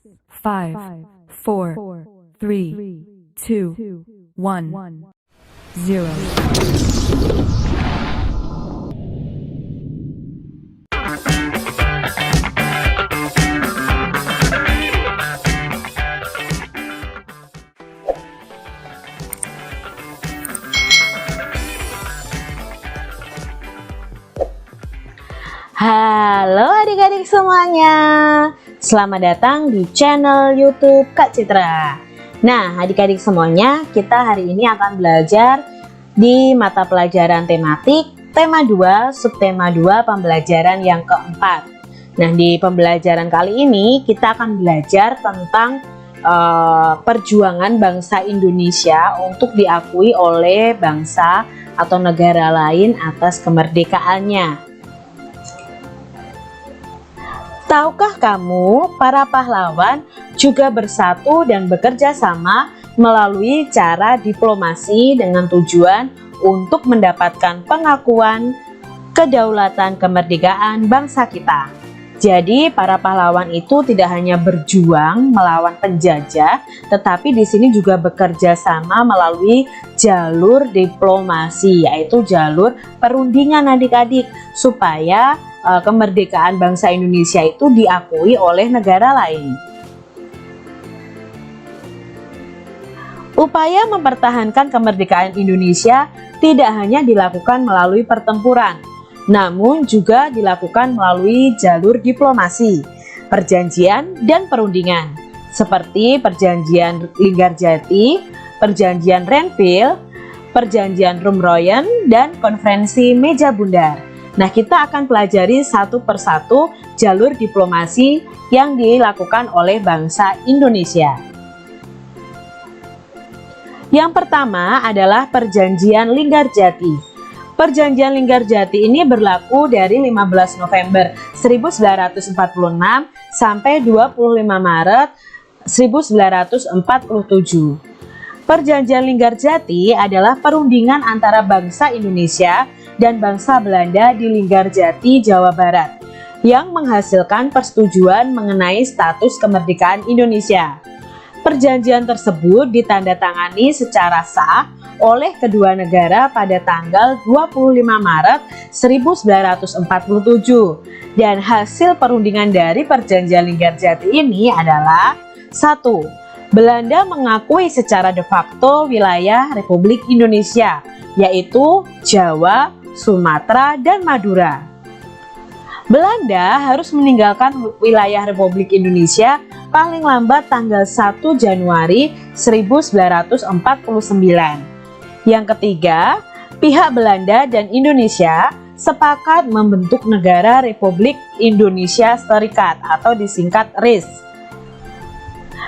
5, 4, 3, 2, 1, 0. Halo adik-adik semuanya, selamat datang di channel YouTube Kak Citra. Nah adik-adik semuanya, kita hari ini akan belajar di mata pelajaran tematik tema 2, subtema 2, pembelajaran yang keempat. Nah di pembelajaran kali ini kita akan belajar tentang perjuangan bangsa Indonesia untuk diakui oleh bangsa atau negara lain atas kemerdekaannya. Tahukah kamu, para pahlawan juga bersatu dan bekerja sama melalui cara diplomasi dengan tujuan untuk mendapatkan pengakuan kedaulatan kemerdekaan bangsa kita. Jadi, para pahlawan itu tidak hanya berjuang melawan penjajah, tetapi di sini juga bekerja sama melalui jalur diplomasi, yaitu jalur perundingan adik-adik, supaya kemerdekaan bangsa Indonesia itu diakui oleh negara lain. Upaya mempertahankan kemerdekaan Indonesia tidak hanya dilakukan melalui pertempuran, namun juga dilakukan melalui jalur diplomasi, perjanjian dan perundingan, seperti perjanjian Linggarjati, perjanjian Renville, perjanjian Rumroyen, dan konferensi Meja Bundar. Nah, kita akan pelajari satu persatu jalur diplomasi yang dilakukan oleh bangsa Indonesia. Yang pertama adalah perjanjian Linggarjati. Perjanjian Linggarjati ini berlaku dari 15 November 1946 sampai 25 Maret 1947. Perjanjian Linggarjati adalah perundingan antara bangsa Indonesia dan bangsa Belanda di Linggarjati, Jawa Barat, yang menghasilkan persetujuan mengenai status kemerdekaan Indonesia. Perjanjian tersebut ditandatangani secara sah oleh kedua negara pada tanggal 25 Maret 1947, dan hasil perundingan dari perjanjian Linggarjati ini adalah: 1. Belanda mengakui secara de facto wilayah Republik Indonesia, yaitu Jawa, Sumatera, dan Madura. Belanda harus meninggalkan wilayah Republik Indonesia paling lambat tanggal 1 Januari 1949. Yang ketiga, pihak Belanda dan Indonesia sepakat membentuk negara Republik Indonesia Serikat atau disingkat RIS.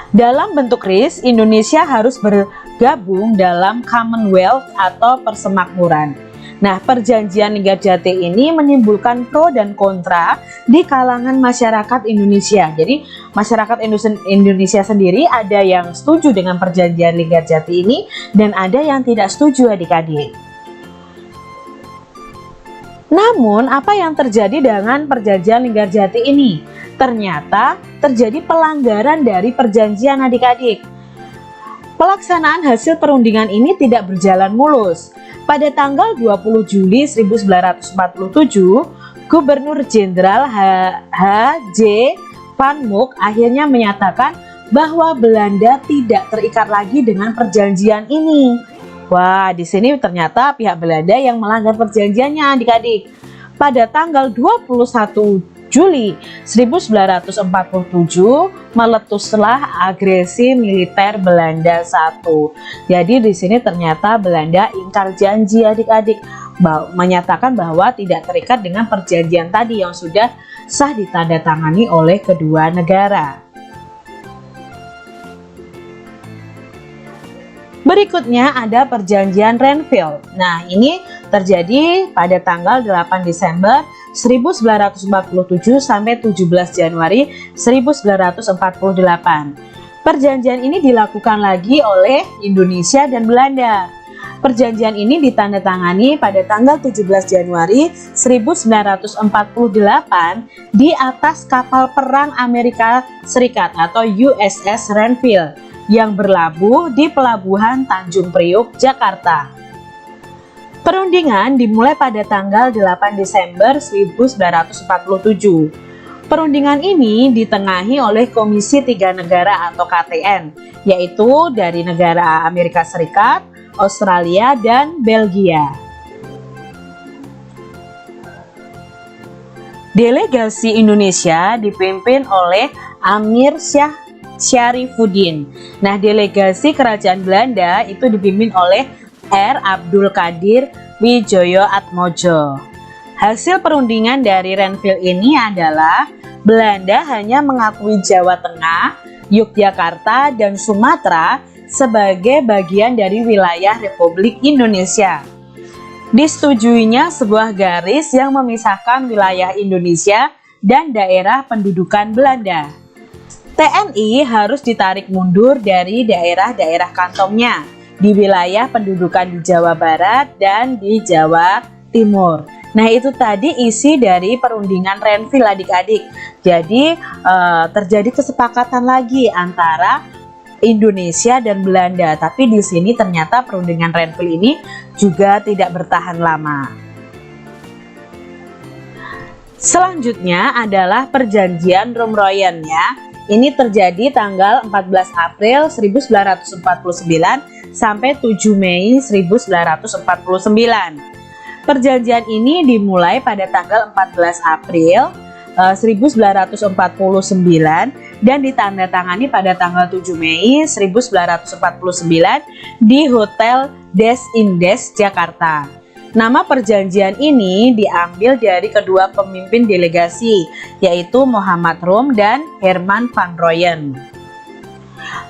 Dalam bentuk RIS, Indonesia harus bergabung dalam Commonwealth atau persemakmuran. Nah, perjanjian Linggarjati ini menimbulkan pro dan kontra di kalangan masyarakat Indonesia. Jadi, masyarakat Indonesia sendiri ada yang setuju dengan perjanjian Linggarjati ini dan ada yang tidak setuju, adik-adik. Namun, apa yang terjadi dengan perjanjian Linggarjati ini? Ternyata terjadi pelanggaran dari perjanjian, adik-adik. Pelaksanaan hasil perundingan ini tidak berjalan mulus. Pada tanggal 20 Juli 1947, Gubernur Jenderal H.J. Van Mook akhirnya menyatakan bahwa Belanda tidak terikat lagi dengan perjanjian ini. Wah, di sini ternyata pihak Belanda yang melanggar perjanjiannya, adik-adik. Pada tanggal 21 Juli 1947 meletuslah agresi militer Belanda I. Jadi di sini ternyata Belanda ingkar janji, adik-adik, menyatakan bahwa tidak terikat dengan perjanjian tadi yang sudah sah ditandatangani oleh kedua negara. Berikutnya ada perjanjian Renville. Nah, ini terjadi pada tanggal 8 Desember 1947 sampai 17 Januari 1948. Perjanjian ini dilakukan lagi oleh Indonesia dan Belanda. Perjanjian ini ditandatangani pada tanggal 17 Januari 1948 di atas kapal perang Amerika Serikat atau USS Renville yang berlabuh di Pelabuhan Tanjung Priuk, Jakarta. Perundingan dimulai pada tanggal 8 Desember 1947. Perundingan ini ditengahi oleh Komisi Tiga Negara atau KTN, yaitu dari negara Amerika Serikat, Australia, dan Belgia. Delegasi Indonesia dipimpin oleh Amir Syah Syarifuddin. Nah, delegasi Kerajaan Belanda itu dipimpin oleh R. Abdul Qadir Widjojoatmojo. Hasil perundingan dari Renville ini adalah Belanda hanya mengakui Jawa Tengah, Yogyakarta, dan Sumatera sebagai bagian dari wilayah Republik Indonesia. Disetujuinya sebuah garis yang memisahkan wilayah Indonesia dan daerah pendudukan Belanda. TNI harus ditarik mundur dari daerah-daerah kantongnya di wilayah pendudukan di Jawa Barat dan di Jawa Timur. Nah, itu tadi isi dari perundingan Renville, adik-adik. Jadi terjadi kesepakatan lagi antara Indonesia dan Belanda, tapi di sini ternyata perundingan Renville ini juga tidak bertahan lama. Selanjutnya adalah perjanjian Roem-Royen ya. Ini terjadi tanggal 14 April 1949 sampai 7 Mei 1949. Perjanjian ini dimulai pada tanggal 14 April 1949 dan ditandatangani pada tanggal 7 Mei 1949 di Hotel Des Indes, Jakarta. Nama perjanjian ini diambil dari kedua pemimpin delegasi, yaitu Muhammad Rum dan Herman van Royen.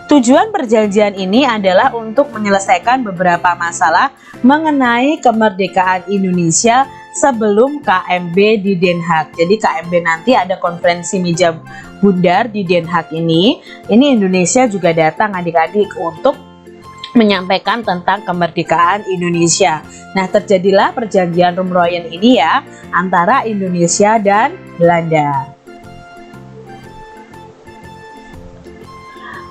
Tujuan perjanjian ini adalah untuk menyelesaikan beberapa masalah mengenai kemerdekaan Indonesia sebelum KMB di Den Haag. Jadi KMB nanti ada konferensi meja bundar di Den Haag ini. Ini Indonesia juga datang adik-adik untuk menyampaikan tentang kemerdekaan Indonesia. Nah, terjadilah perjanjian Roem-Royen ini ya antara Indonesia dan Belanda.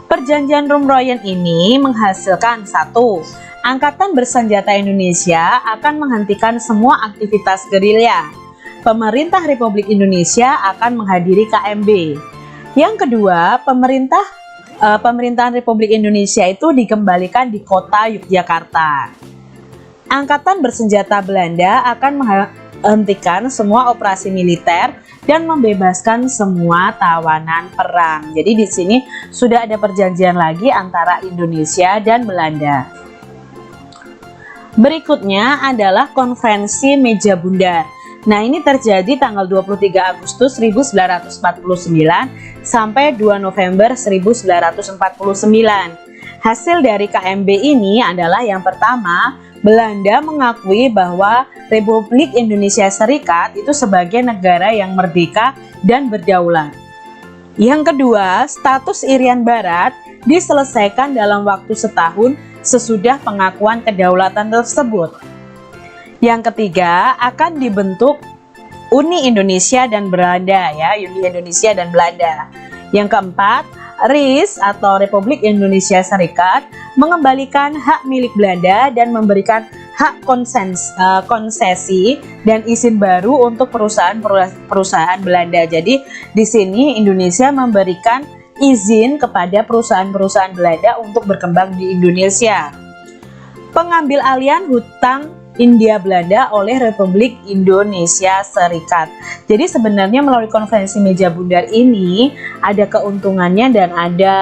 Perjanjian Roem-Royen ini menghasilkan satu, Angkatan Bersenjata Indonesia akan menghentikan semua aktivitas gerilya. Pemerintah Republik Indonesia akan menghadiri KMB. Yang kedua, pemerintahan Republik Indonesia itu dikembalikan di kota Yogyakarta. Angkatan Bersenjata Belanda akan menghentikan semua operasi militer dan membebaskan semua tawanan perang. Jadi di sini sudah ada perjanjian lagi antara Indonesia dan Belanda. Berikutnya adalah konferensi meja bundar. Nah, ini terjadi tanggal 23 Agustus 1949 sampai 2 November 1949. Hasil dari KMB ini adalah yang pertama, Belanda mengakui bahwa Republik Indonesia Serikat itu sebagai negara yang merdeka dan berdaulat. Yang kedua, status Irian Barat diselesaikan dalam waktu setahun sesudah pengakuan kedaulatan tersebut. Yang ketiga, akan dibentuk Uni Indonesia dan Belanda ya, Uni Indonesia dan Belanda. Yang keempat, RIS atau Republik Indonesia Serikat mengembalikan hak milik Belanda dan memberikan hak konsesi dan izin baru untuk perusahaan Belanda. Jadi di sini Indonesia memberikan izin kepada perusahaan-perusahaan Belanda untuk berkembang di Indonesia. Pengambil alihan hutang India Belanda oleh Republik Indonesia Serikat. Jadi sebenarnya melalui konferensi meja bundar ini ada keuntungannya dan ada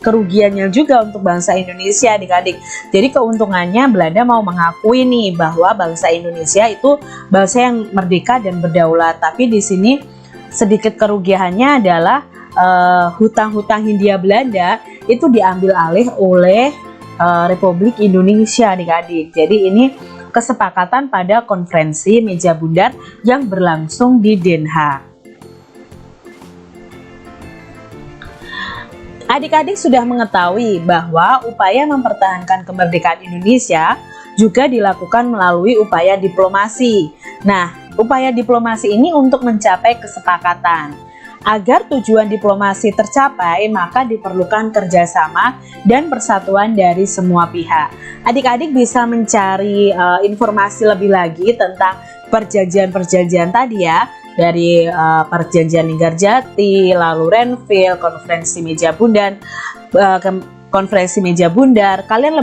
kerugiannya juga untuk bangsa Indonesia adik-adik. Jadi keuntungannya Belanda mau mengakui nih bahwa bangsa Indonesia itu bangsa yang merdeka dan berdaulat. Tapi di sini sedikit kerugiannya adalah hutang-hutang Hindia Belanda itu diambil alih oleh Republik Indonesia adik-adik. Jadi ini kesepakatan pada konferensi meja bundar yang berlangsung di Den Haag. Adik-adik sudah mengetahui bahwa upaya mempertahankan kemerdekaan Indonesia juga dilakukan melalui upaya diplomasi. Nah, upaya diplomasi ini untuk mencapai kesepakatan. Agar tujuan diplomasi tercapai, maka diperlukan kerjasama dan persatuan dari semua pihak. Adik-adik bisa mencari informasi lebih lagi tentang perjanjian-perjanjian tadi ya, dari perjanjian Linggarjati, lalu Renville, konferensi meja bundar, konferensi meja bundar. Kalian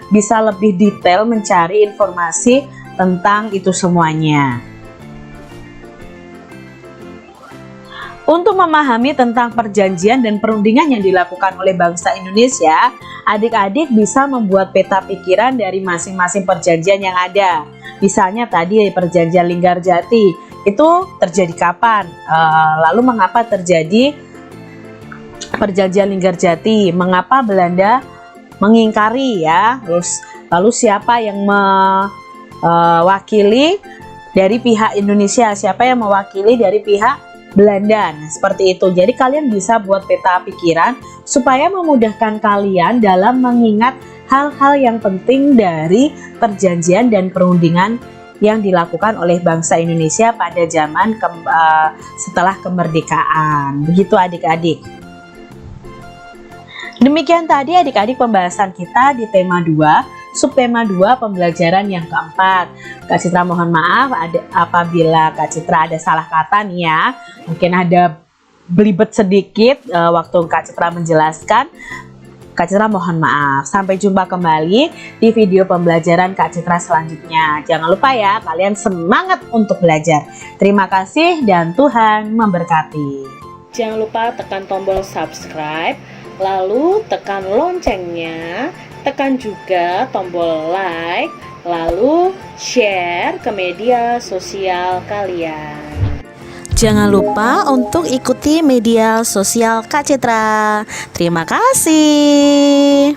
bisa lebih detail mencari informasi tentang itu semuanya. Untuk memahami tentang perjanjian dan perundingan yang dilakukan oleh bangsa Indonesia, adik-adik bisa membuat peta pikiran dari masing-masing perjanjian yang ada. Misalnya tadi perjanjian Linggarjati, itu terjadi kapan? Lalu mengapa terjadi perjanjian Linggarjati? Mengapa Belanda mengingkari ya? Lalu siapa yang mewakili dari pihak Indonesia? Siapa yang mewakili dari pihak Belanda? Nah, seperti itu. Jadi kalian bisa buat peta pikiran supaya memudahkan kalian dalam mengingat hal-hal yang penting dari perjanjian dan perundingan yang dilakukan oleh bangsa Indonesia pada zaman setelah kemerdekaan. Begitu adik-adik. Demikian tadi adik-adik pembahasan kita di tema 2. Subtema 2 pembelajaran yang keempat. Kak Citra mohon maaf apabila Kak Citra ada salah kata nih ya. Mungkin ada belibet sedikit waktu Kak Citra menjelaskan. Kak Citra mohon maaf. Sampai jumpa kembali di video pembelajaran Kak Citra selanjutnya. Jangan lupa ya, kalian semangat untuk belajar. Terima kasih dan Tuhan memberkati. Jangan lupa tekan tombol subscribe, lalu tekan loncengnya, tekan juga tombol like, lalu share ke media sosial kalian. Jangan lupa untuk ikuti media sosial Kak Citra. Terima kasih.